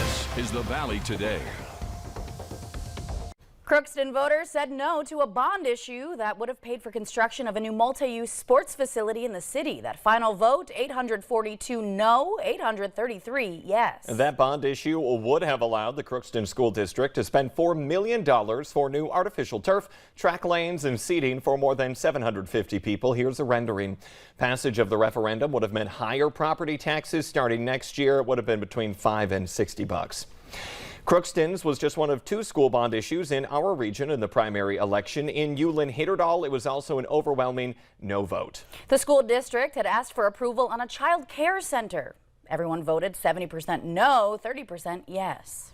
This is the Valley Today. Crookston voters said no to a bond issue that would have paid for construction of a new multi-use sports facility in the city. That final vote, 842 no, 833 yes. That bond issue would have allowed the Crookston School District to spend $4 million for new artificial turf, track lanes, and seating for more than 750 people. Here's a rendering. Passage of the referendum would have meant higher property taxes starting next year. It would have been between $5 and $60. Crookston's was just one of two school bond issues in our region in the primary election. In Ulen-Hitterdal, it was also an overwhelming no vote. The school district had asked for approval on a child care center. Everyone voted 70% no, 30% yes.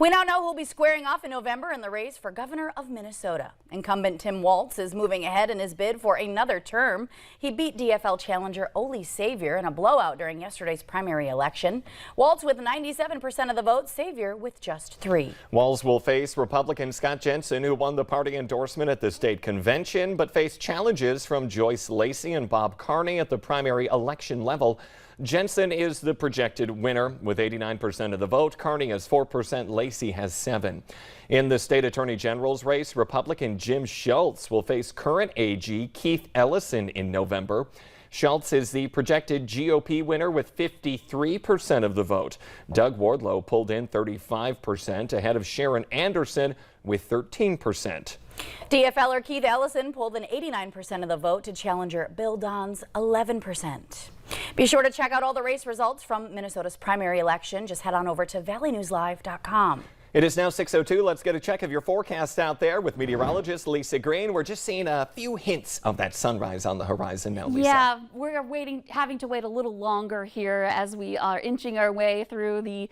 We now know who will be squaring off in November in the race for governor of Minnesota. Incumbent Tim Walz is moving ahead in his bid for another term. He beat DFL challenger Oli Savior in a blowout during yesterday's primary election. Walz with 97% of the vote, Savior with just 3. Walz will face Republican Scott Jensen, who won the party endorsement at the state convention, but faced challenges from Joyce Lacey and Bob Carney at the primary election level. Jensen is the projected winner with 89% of the vote. Carney has 4%. Lacey has 7%. In the state attorney general's race, Republican Jim Schultz will face current AG Keith Ellison in November. Schultz is the projected GOP winner with 53% of the vote. Doug Wardlow pulled in 35% ahead of Sharon Anderson with 13%. DFLer Keith Ellison pulled in 89% of the vote to challenger Bill Don's 11%. Be sure to check out all the race results from Minnesota's primary election. Just head on over to valleynewslive.com. It is now 6:02. Let's get a check of your forecast out there with meteorologist Lisa Green. We're just seeing a few hints of that sunrise on the horizon now, Lisa. Yeah, we're having to wait a little longer here as we are inching our way through the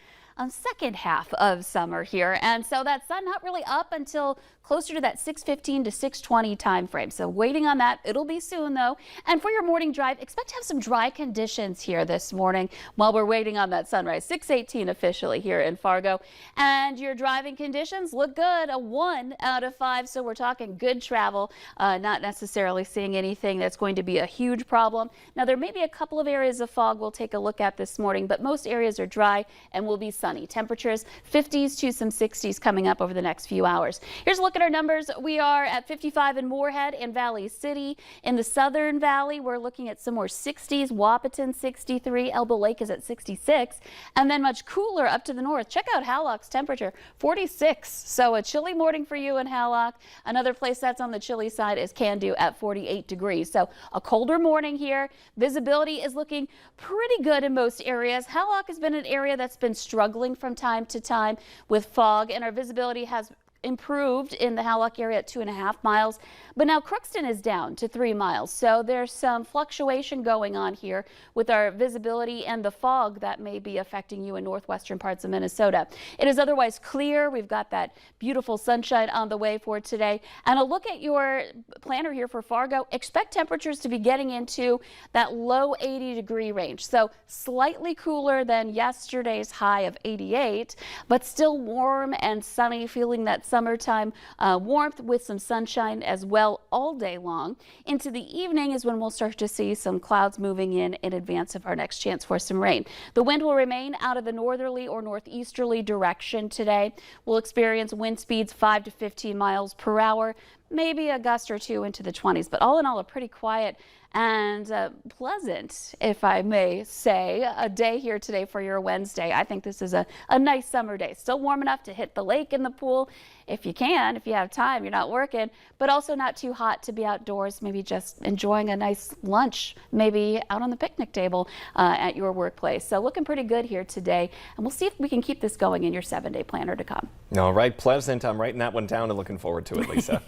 second half of summer here. And so that sun not really up until closer to that 6:15 to 6:20 time frame. So waiting on that. It'll be soon though. And for your morning drive, expect to have some dry conditions here this morning while we're waiting on that sunrise. 6:18 officially here in Fargo. And your driving conditions look good. A 1 out of 5. So we're talking good travel. Not necessarily seeing anything that's going to be a huge problem. Now there may be a couple of areas of fog we'll take a look at this morning, but most areas are dry and will be sunny. Temperatures 50s to some 60s coming up over the next few hours. Here's a look at our numbers. We are at 55 in Moorhead and Valley City. In the Southern Valley, we're looking at some more 60s. Wahpeton 63. Elbow Lake is at 66. And then much cooler up to the north. Check out Hallock's temperature, 46. So a chilly morning for you in Hallock. Another place that's on the chilly side is Cando at 48 degrees. So a colder morning here. Visibility is looking pretty good in most areas. Hallock has been an area that's been struggling from time to time with fog, and our visibility has improved in the Hallock area at 2.5 miles, but now Crookston is down to 3 miles. So there's some fluctuation going on here with our visibility and the fog that may be affecting you in northwestern parts of Minnesota. It is otherwise clear. We've got that beautiful sunshine on the way for today. And a look at your planner here for Fargo. Expect temperatures to be getting into that low 80-degree range. So slightly cooler than yesterday's high of 88, but still warm and sunny, feeling that summertime warmth with some sunshine as well all day long. Into the evening is when we'll start to see some clouds moving in advance of our next chance for some rain. The wind will remain out of the northerly or northeasterly direction today. We'll experience wind speeds 5 to 15 miles per hour, maybe a gust or 2 into the 20s, but all in all a pretty quiet and pleasant, if I may say, a day here today for your Wednesday. I think this is a nice summer day. Still warm enough to hit the lake and the pool if you can, if you have time, you're not working, but also not too hot to be outdoors, maybe just enjoying a nice lunch, maybe out on the picnic table at your workplace. So looking pretty good here today, and we'll see if we can keep this going in your 7-day planner to come. All right, pleasant. I'm writing that one down and looking forward to it, Lisa.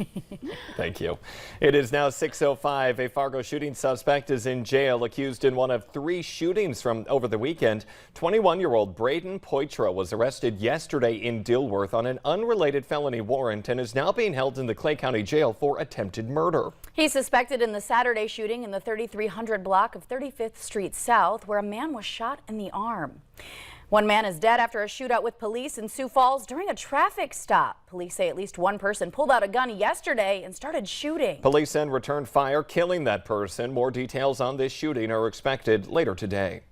Thank you. It is now 6:05. A Fargo shooting suspect is in jail, accused in one of 3 shootings from over the weekend. 21-year-old Braden Poitras was arrested yesterday in Dilworth on an unrelated felony warrant and is now being held in the Clay County Jail for attempted murder. He's suspected in the Saturday shooting in the 3300 block of 35th Street South, where a man was shot in the arm. One man is dead after a shootout with police in Sioux Falls during a traffic stop. Police say at least one person pulled out a gun yesterday and started shooting. Police then returned fire, killing that person. More details on this shooting are expected later today.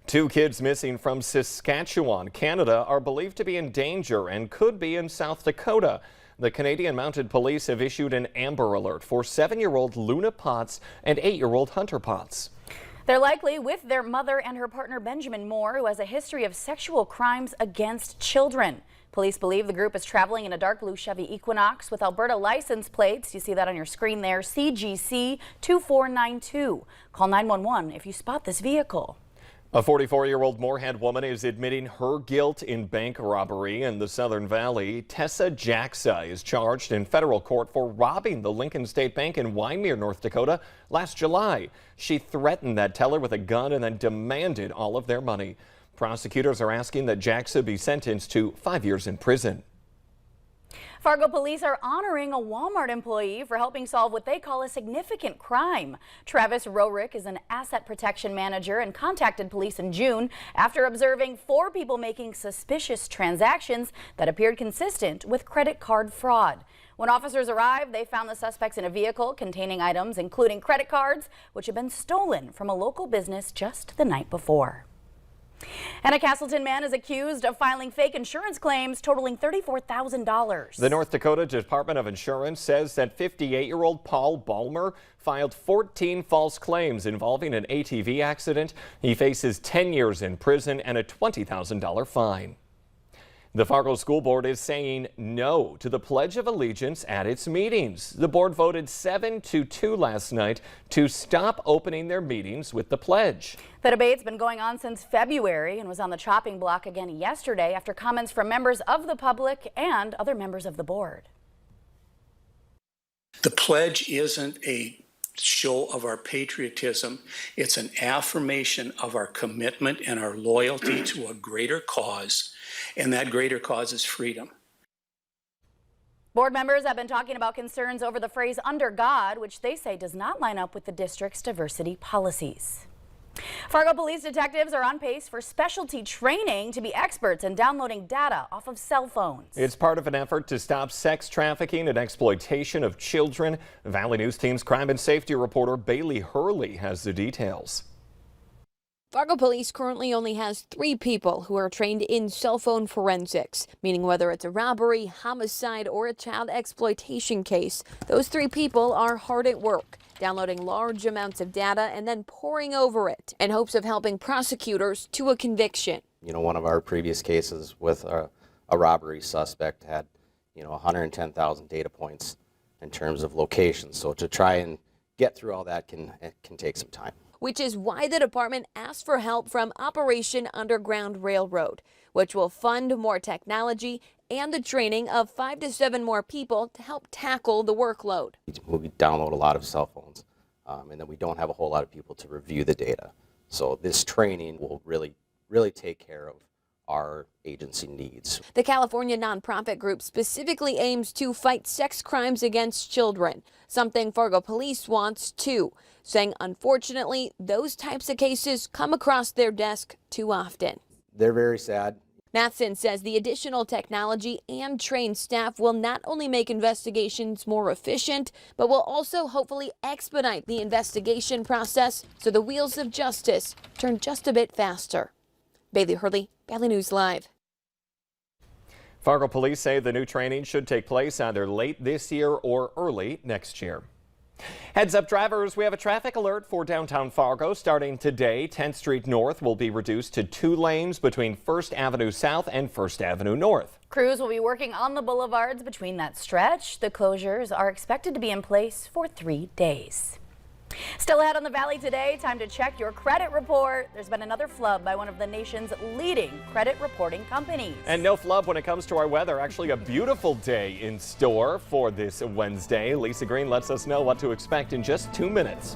Two kids missing from Saskatchewan, Canada, are believed to be in danger and could be in South Dakota. The Canadian Mounted Police have issued an Amber Alert for 7-year-old Luna Potts and 8-year-old Hunter Potts. They're likely with their mother and her partner Benjamin Moore, who has a history of sexual crimes against children. Police believe the group is traveling in a dark blue Chevy Equinox with Alberta license plates. You see that on your screen there, CGC 2492. Call 911 if you spot this vehicle. A 44-year-old Moorhead woman is admitting her guilt in bank robbery in the Southern Valley. Tessa Jaxa is charged in federal court for robbing the Lincoln State Bank in Wyoming, North Dakota last July. She threatened that teller with a gun and then demanded all of their money. Prosecutors are asking that Jaxa be sentenced to 5 years in prison. Fargo police are honoring a Walmart employee for helping solve what they call a significant crime. Travis Rorick is an asset protection manager and contacted police in June after observing 4 people making suspicious transactions that appeared consistent with credit card fraud. When officers arrived, they found the suspects in a vehicle containing items including credit cards, which had been stolen from a local business just the night before. And a Castleton man is accused of filing fake insurance claims totaling $34,000. The North Dakota Department of Insurance says that 58-year-old Paul Balmer filed 14 false claims involving an ATV accident. He faces 10 years in prison and a $20,000 fine. The Fargo School Board is saying no to the Pledge of Allegiance at its meetings. The board voted 7-2 last night to stop opening their meetings with the pledge. The debate's been going on since February and was on the chopping block again yesterday after comments from members of the public and other members of the board. The pledge isn't a show of our patriotism. It's an affirmation of our commitment and our loyalty to a greater cause, and that greater cause is freedom. Board members have been talking about concerns over the phrase "under God," which they say does not line up with the district's diversity policies. Fargo police detectives are on pace for specialty training to be experts in downloading data off of cell phones. It's part of an effort to stop sex trafficking and exploitation of children. Valley News Team's crime and safety reporter Bailey Hurley has the details. Fargo Police currently only has 3 people who are trained in cell phone forensics, meaning whether it's a robbery, homicide, or a child exploitation case, those 3 people are hard at work, downloading large amounts of data and then poring over it in hopes of helping prosecutors to a conviction. One of our previous cases with a robbery suspect had, 110,000 data points in terms of locations. So to try and get through all that can take some time. Which is why the department asked for help from Operation Underground Railroad, which will fund more technology and the training of 5 to 7 more people to help tackle the workload. We download a lot of cell phones, and then we don't have a whole lot of people to review the data. So this training will really take care of our agency needs. The California nonprofit group specifically aims to fight sex crimes against children, something Fargo Police wants too, saying unfortunately those types of cases come across their desk too often. They're very sad. Matheson says the additional technology and trained staff will not only make investigations more efficient, but will also hopefully expedite the investigation process so the wheels of justice turn just a bit faster. Bailey Hurley, Valley News Live. Fargo police say the new training should take place either late this year or early next year. Heads up drivers, we have a traffic alert for downtown Fargo starting today. 10th Street North will be reduced to 2 lanes between 1st Avenue South and 1st Avenue North. Crews will be working on the boulevards between that stretch. The closures are expected to be in place for 3 days. Still ahead on the Valley today, time to check your credit report. There's been another flub by one of the nation's leading credit reporting companies. And no flub when it comes to our weather. Actually, a beautiful day in store for this Wednesday. Lisa Green lets us know what to expect in just 2 minutes.